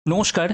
নমস্কার,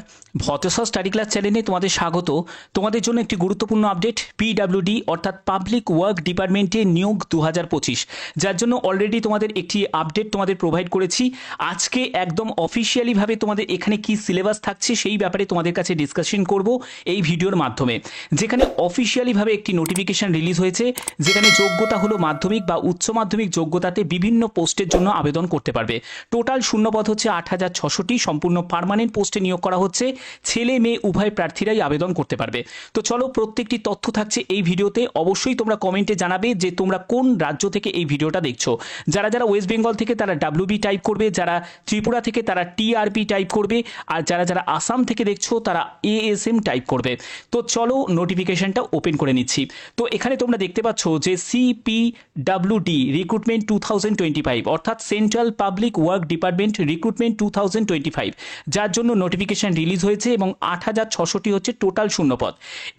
ভতেশ্বর study class চ্যানেলে তোমাদের স্বাগত। তোমাদের জন্য একটি গুরুত্বপূর্ণ আপডেট, পিডব্লিউডি অর্থাৎ পাবলিক ওয়ার্ক ডিপার্টমেন্টে নিয়োগ 2025, যার জন্য অলরেডি তোমাদের একটি আপডেট তোমাদের প্রোভাইড করেছি। আজকে একদম অফিসিয়ালিভাবে তোমাদের এখানে কি সিলেবাস থাকছে সেই ব্যাপারে তোমাদের কাছে ডিসকাশন করব এই ভিডিওর মাধ্যমে। যেখানে অফিসিয়ালিভাবে একটি নোটিফিকেশন রিলিজ হয়েছে, যেখানে যোগ্যতা হলো মাধ্যমিক বা উচ্চ মাধ্যমিক যোগ্যতাতে বিভিন্ন পোস্টের জন্য আবেদন করতে পারবে। টোটাল শূন্যপদ হচ্ছে 8660টি, সম্পূর্ণ পার্মানেন্ট পোস্টে নিয়োগ করা হচ্ছে। ছেলে মেয়ে উভয় প্রার্থীরাই আবেদন করতে পারবে। তো চলো, প্রত্যেকটি তথ্য থাকছে এই ভিডিওতে। অবশ্যই তোমরা কমেন্টে জানাবে যে তোমরা কোন রাজ্য থেকে এই ভিডিওটা দেখছো। যারা যারা ওয়েস্ট বেঙ্গল থেকে তারা ডাব্লিউবি টাইপ করবে, যারা ত্রিপুরা থেকে তারা টিআরপি টাইপ করবে, আর যারা যারা আসাম থেকে দেখছো তারা এএসএম টাইপ করবে। তো চলো নোটিফিকেশনটা ওপেন করে নিচ্ছি। তো এখানে তোমরা দেখতে পাচ্ছ যে সিপিডব্লিউডি রিক্রুটমেন্ট 2025 অর্থাৎ central public work department recruitment 2025, যার জন্য নোটিফিকেশন রিলিজ হয়েছে এবং 8660টি হচ্ছে টোটাল শূন্যপদ।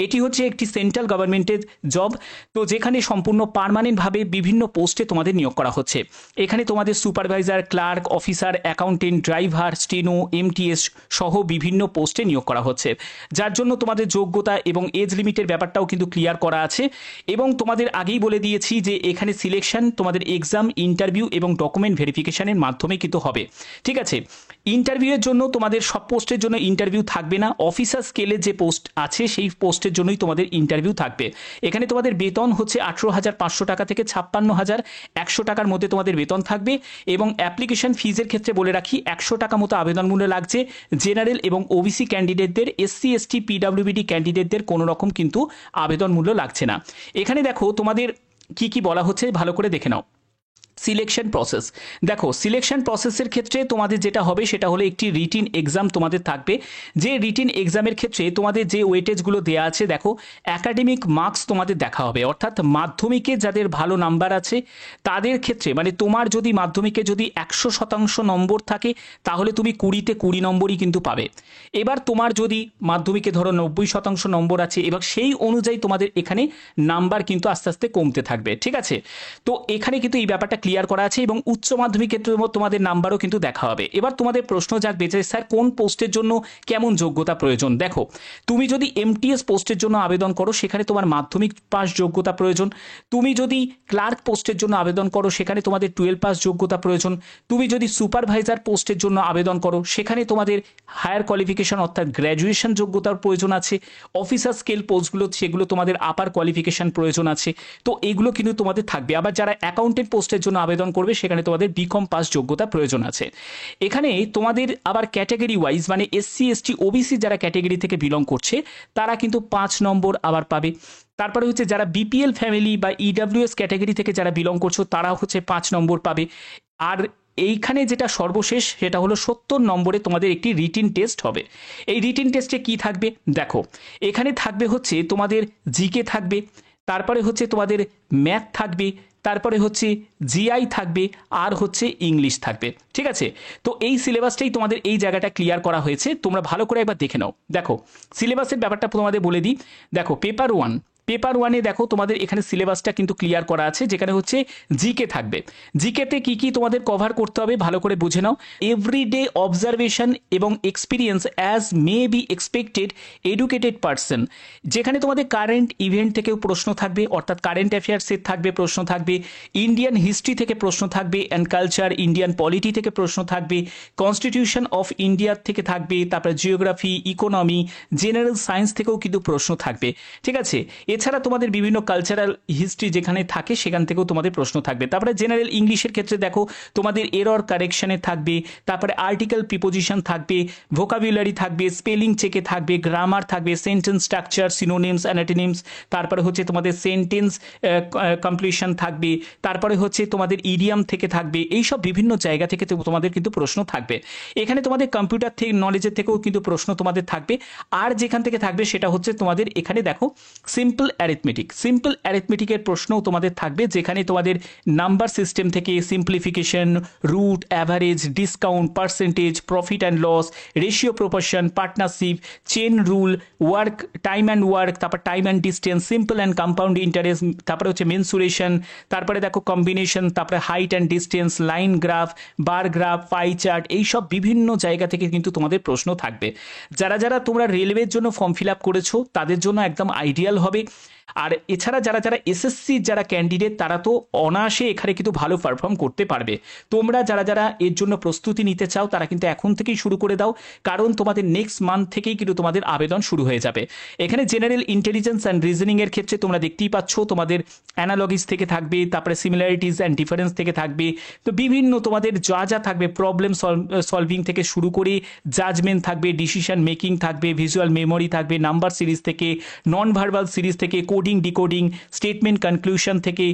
এটি হচ্ছে একটি সেন্ট্রাল গভর্নমেন্টের জব, তো যেখানে সম্পূর্ণ পার্মানেন্টভাবে বিভিন্ন পোস্টে তোমাদের নিয়োগ করা হচ্ছে। এখানে তোমাদের supervisor, clerk, officer, accountant, driver, steno, MTS সহ বিভিন্ন পোস্টে নিয়োগ করা হচ্ছে। যার জন্য তোমাদের যোগ্যতা এবং এজ লিমিটের ব্যাপারটাও কিন্তু ক্লিয়ার করা আছে। এবং তোমাদের আগেই বলে দিয়েছি যে এখানে সিলেকশন তোমাদের এক্সাম, ইন্টারভিউ এবং ডকুমেন্ট ভেরিফিকেশনের মাধ্যমে কিন্তু হবে। ঠিক আছে, ইন্টারভিউয়ের জন্য তোমাদের সব পোস্টের জন্য ইন্টারভিউ থাকবে না। অফিসার স্কেলে যে পোস্ট আছে সেই পোস্টের জন্যই তোমাদের ইন্টারভিউ থাকবে। এখানে তোমাদের বেতন হচ্ছে 18,500 টাকা থেকে 56,100 টাকার মধ্যে তোমাদের বেতন থাকবে। এবং অ্যাপ্লিকেশন ফিজের ক্ষেত্রে বলে রাখি 100 টাকা মতো আবেদন মূল্য লাগছে জেনারেল এবং ওবিসি ক্যান্ডিডেটদের। এসসি এসটি পিডব্লিউবিডি ক্যান্ডিডেটদের কোনো রকম কিন্তু আবেদন মূল্য লাগছে না। এখানে দেখো তোমাদের কি কি বলা হচ্ছে, ভালো করে দেখে নাও। সিলেকশন প্রসেস দেখো, সিলেকশন প্রসেসের ক্ষেত্রে তোমাদের যেটা হবে সেটা হলো একটি রিটিন এক্সাম তোমাদের থাকবে। যে রিটিন এক্সামের ক্ষেত্রে তোমাদের যে ওয়েটেজগুলো দেওয়া আছে, দেখো অ্যাকাডেমিক মার্কস তোমাদের দেখা হবে। অর্থাৎ মাধ্যমিকে যাদের ভালো নাম্বার আছে তাদের ক্ষেত্রে, মানে তোমার যদি মাধ্যমিকে যদি 100% নম্বর থাকে তাহলে তুমি 20তে 20 নম্বরই কিন্তু পাবে। এবার তোমার যদি মাধ্যমিকে ধরো 90% নম্বর আছে, এবার সেই অনুযায়ী তোমাদের এখানে নাম্বার কিন্তু আস্তে আস্তে কমতে থাকবে। ঠিক আছে, তো এখানে কিন্তু এই ব্যাপারটা ক্লিয়ার করা আছে। এবং উচ্চ মাধ্যমিক ক্ষেত্রে তোমাদের নাম্বারও কিন্তু দেখা হবে। এবার তোমাদের প্রশ্ন জাগবে যে স্যার কোন পোস্টের জন্য কেমন যোগ্যতা প্রয়োজন। দেখো, তুমি যদি এমটিএস পোস্টের জন্য আবেদন করো সেখানে তোমার মাধ্যমিক পাস যোগ্যতা প্রয়োজন। তুমি যদি ক্লার্ক পোস্টের জন্য আবেদন করো সেখানে তোমাদের 12 পাস যোগ্যতা প্রয়োজন। তুমি যদি সুপারভাইজার পোস্টের জন্য আবেদন করো সেখানে তোমাদের হায়ার কোয়ালিফিকেশন অর্থাৎ গ্র্যাজুয়েশন যোগ্যতার প্রয়োজন আছে। অফিসার স্কেল পোস্টগুলো সেগুলো তোমাদের আপার কোয়ালিফিকেশন প্রয়োজন আছে। তো এগুলো কিন্তু তোমাদের থাকবে। আবার যারা অ্যাকাউন্টেন্ট পোস্টের জন্য আবেদন করবে সেখানে তোমাদের বিকম পাস যোগ্যতা প্রয়োজন আছে। এখানে তোমাদের আবার ক্যাটাগরি ওয়াইজ, মানে এসসি এসটি ওবিসি যারা ক্যাটাগরি থেকে বিলং করছে তারা কিন্তু 5 নম্বর আবার পাবে। তারপরে হচ্ছে যারা বিপিএল ফ্যামিলি বা ইডব্লিউএস ক্যাটাগরি থেকে যারা বিলং করছো তারা হচ্ছে 5 নম্বর পাবে। আর এইখানে যেটা সর্বশেষ সেটা হলো 70 নম্বরে তোমাদের একটি রিটিন টেস্ট হবে। এই রিটিন টেস্টে কি থাকবে দেখো, এখানে থাকবে হচ্ছে তোমাদের জিকে থাকবে, তারপরে হচ্ছে তোমাদের ম্যাথ থাকবে, তারপরে হচ্ছে জিআই থাকবে, আর হচ্ছে ইংলিশ থাকবে। ঠিক আছে, তো এই সিলেবাসটাই তোমাদের এই জায়গাটা ক্লিয়ার করা হয়েছে। তোমরা ভালো করে একবার দেখে নাও। দেখো সিলেবাসের ব্যাপারটা তোমাদের বলে দিই। দেখো পেপার ওয়ানে দেখো তোমাদের এখানে সিলেবাসটা কিন্তু ক্লিয়ার করা আছে, যেখানে হচ্ছে জিকে থাকবে। জিকেতে কি কি তোমাদের কভার করতে হবে ভালো করে বুঝে নাও। এভরিডে অবজারভেশন এবং experience as may be expected educated person, যেখানে তোমাদের কারেন্ট ইভেন্ট থেকেও প্রশ্ন থাকবে, অর্থাৎ কারেন্ট অ্যাফেয়ার্সের থাকবে প্রশ্ন থাকবে, ইন্ডিয়ান হিস্ট্রি থেকে প্রশ্ন থাকবে, অ্যান্ড কালচার, ইন্ডিয়ান পলিটি থেকে প্রশ্ন থাকবে, কনস্টিটিউশন অফ ইন্ডিয়া থেকে থাকবে, তারপরে জিওগ্রাফি, ইকোনমি, জেনারেল সায়েন্স থেকেও কিন্তু প্রশ্ন থাকবে। ঠিক আছে, এছাড়া তোমাদের বিভিন্ন কালচারাল হিস্ট্রি যেখানে থাকে সেখান থেকেও তোমাদের প্রশ্ন থাকবে। তারপরে জেনারেল ইংলিশের ক্ষেত্রে দেখো তোমাদের এরর কারেকশনে থাকবে, তারপরে আর্টিকেল প্রিপোজিশন থাকবে, ভোকাবুলারি থাকবে, স্পেলিং চেকে থাকবে, গ্রামার থাকবে, সেন্টেন্স স্ট্রাকচার, সিনোনিমস, অ্যান্টোনিমস, তারপরে হচ্ছে তোমাদের সেন্টেন্স কমপ্লিশন থাকবে, তারপরে হচ্ছে তোমাদের ইডিয়াম থেকে থাকবে। এইসব বিভিন্ন জায়গা থেকে তোমাদের কিন্তু প্রশ্ন থাকবে। এখানে তোমাদের কম্পিউটার থেকে নলেজের থেকেও কিন্তু প্রশ্ন তোমাদের থাকবে। আর যেখান থেকে থাকবে সেটা হচ্ছে তোমাদের এখানে দেখো সিম্পল সিম্পল অ্যারিথমেটিকের প্রশ্নও তোমাদের থাকবে, যেখানে তোমাদের নাম্বার সিস্টেম থেকে simplification, root, average, discount, percentage, profit and loss, ratio proportion, partnership, chain rule, work, time and work, তারপর time and distance, simple and compound interest, তারপরে হচ্ছে মেনসুরেশন, তারপরে দেখো কম্বিনেশন, তারপরে height and distance, line graph, bar graph, pie chart, এইসব বিভিন্ন জায়গা থেকে কিন্তু তোমাদের প্রশ্ন থাকবে। যারা যারা তোমরা রেলওয়ের জন্য ফর্ম ফিল আপ করেছো তাদের জন্য একদম আইডিয়াল হবে। আর এছাড়া যারা যারা এসএসসির যারা ক্যান্ডিডেট তারা তো অনায়াসে এখানে কিন্তু ভালো পারফর্ম করতে পারবে। তোমরা যারা যারা এর জন্য প্রস্তুতি নিতে চাও তারা কিন্তু এখন থেকেই শুরু করে দাও, কারণ তোমাদের নেক্সট মান্থ থেকেই কিন্তু তোমাদের আবেদন শুরু হয়ে যাবে। এখানে জেনারেল ইন্টেলিজেন্স অ্যান্ড রিজনিং এর ক্ষেত্রে তোমরা দেখতেই পাচ্ছ তোমাদের অ্যানালগিস থেকে থাকবে, তারপরে সিমিলারিটিস অ্যান্ড ডিফারেন্স থেকে থাকবে, তো বিভিন্ন তোমাদের যা যা থাকবে প্রবলেম সলভিং থেকে শুরু করে জাজমেন্ট থাকবে, ডিসিশন মেকিং থাকবে, ভিজুয়াল মেমোরি থাকবে, নাম্বার সিরিজ থেকে, নন ভার্বাল সিরিজ থেকে, কোডিং ডিকোডিং, স্টেটমেন্ট কনক্লুশন থেকে,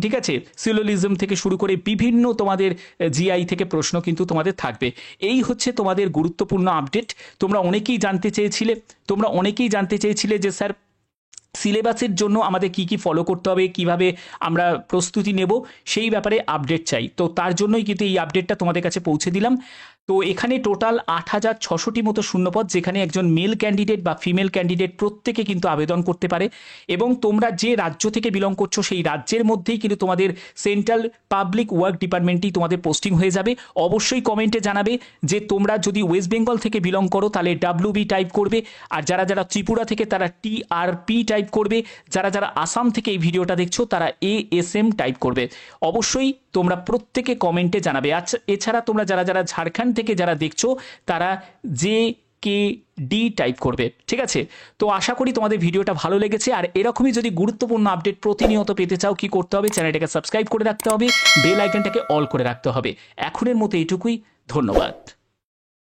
ঠিক আছে, সিলোলিজম থেকে শুরু করে বিভিন্ন তোমাদের জিআই থেকে প্রশ্ন কিন্তু তোমাদের থাকবে। এই হচ্ছে তোমাদের গুরুত্বপূর্ণ আপডেট। তোমরা অনেকেই জানতে চেয়েছিলে যে স্যার সিলেবাসের জন্য আমাদের কি কি ফলো করতে হবে, কিভাবে আমরা প্রস্তুতি নেব, সেই ব্যাপারে আপডেট চাই। তো তার জন্যই কিন্তু এই আপডেটটা তোমাদের কাছে পৌঁছে দিলাম। তো এখানে টোটাল 8,600টি মতো শূন্যপদ, যেখানে একজন মেল ক্যান্ডিডেট বা ফিমেল ক্যান্ডিডেট প্রত্যেকে কিন্তু আবেদন করতে পারে, এবং তোমরা যে রাজ্য থেকে বিলং করছো সেই রাজ্যের মধ্যেই কিন্তু তোমাদের সেন্ট্রাল পাবলিক ওয়ার্ক ডিপার্টমেন্টেই তোমাদের পোস্টিং হয়ে যাবে। অবশ্যই কমেন্টে জানাবে যে তোমরা যদি ওয়েস্ট বেঙ্গল থেকে বিলং করো তাহলে WB টাইপ করবে, আর যারা যারা ত্রিপুরা থেকে তারা TRP টাইপ করবে, যারা যারা আসাম থেকে এই ভিডিওটা দেখছো তারা ASM টাইপ করবে। অবশ্যই তোমরা প্রত্যেকে কমেন্টে জানাবে। আচ্ছা, এছাড়া তোমরা যারা যারা ঝাড়খণ্ড থেকে যারা দেখছো তারা JKD টাইপ করবে, ঠিক আছে। তো আশা করি তোমাদের ভিডিওটা ভালো লেগেছে, আর এরকমই যদি গুরুত্বপূর্ণ আপডেট প্রতিনিয়ত পেতে চাও কি করতে হবে, চ্যানেলটাকে সাবস্ক্রাইব করে রাখতে হবে, বেল আইকনটাকে অল করে রাখতে হবে। এখনের মতো এইটুকুই, ধন্যবাদ।